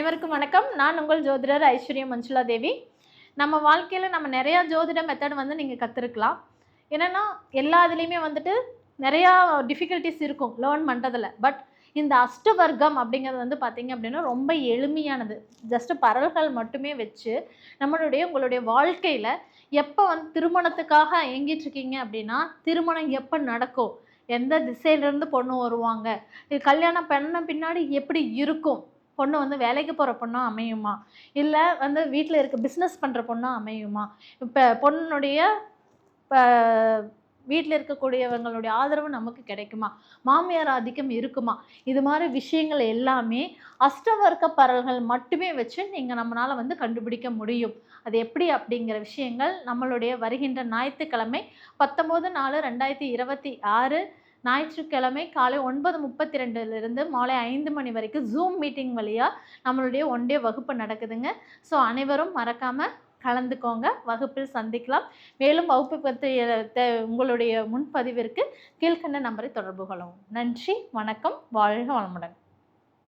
அனைவருக்கும் வணக்கம். நான் உங்கள் ஜோதிடர் ஐஸ்வர்யா மஞ்சுளா தேவி. நம்ம வாழ்க்கையில் நம்ம நிறையா ஜோதிட மெத்தட் வந்து நீங்கள் கற்றுருக்கலாம். என்னென்னா எல்லா இதுலேயுமே வந்துட்டு நிறையா டிஃபிகல்ட்டிஸ் இருக்கும் லேர்ன் பண்ணுறதில். பட் இந்த அஷ்டவர்க்கம் அப்படிங்கிறது வந்து பார்த்திங்க அப்படின்னா ரொம்ப எளிமையானது. ஜஸ்ட்டு பரல்கள் மட்டுமே வச்சு உங்களுடைய வாழ்க்கையில் எப்போ வந்து திருமணத்துக்காக இயங்கிட்டுருக்கீங்க அப்படின்னா திருமணம் எப்போ நடக்கும், எந்த திசையிலேருந்து பொண்ணு வருவாங்க, இது கல்யாணம் பண்ண பின்னாடி எப்படி இருக்கும், பொண்ணு வந்து வேலைக்கு போகிற பொண்ணா அமையுமா, இல்லை வந்து வீட்டில் இருக்க பிஸ்னஸ் பண்ணுற பொண்ணா அமையுமா, இப்போ பொண்ணுடைய இப்போ வீட்டில் இருக்கக்கூடியவங்களுடைய ஆதரவு நமக்கு கிடைக்குமா, மாமியார் ஆதிக்கம் இருக்குமா, இது மாதிரி விஷயங்கள் எல்லாமே அஷ்டவர்க்க பரல்கள் மட்டுமே வச்சு நீங்கள் நம்மளால் வந்து கண்டுபிடிக்க முடியும். அது எப்படி அப்படிங்கிற விஷயங்கள் நம்மளுடைய வருகின்ற ஞாயிற்றுக்கிழமை 19/4/2026 ஞாயிற்றுக்கிழமை காலை 9:32 மாலை 5 மணி வரைக்கும் ஜூம் மீட்டிங் வழியாக நம்மளுடைய ஒன் டே வகுப்பு நடக்குதுங்க. ஸோ அனைவரும் மறக்காமல் கலந்துக்கோங்க, வகுப்பில் சந்திக்கலாம். மேலும் வகுப்பு பற்றி உங்களுடைய முன்பதிவிற்கு கீழ்கண்ட நம்பரை தொடர்பு கொள்ளவும். நன்றி, வணக்கம், வாழ்க வளமுடன்.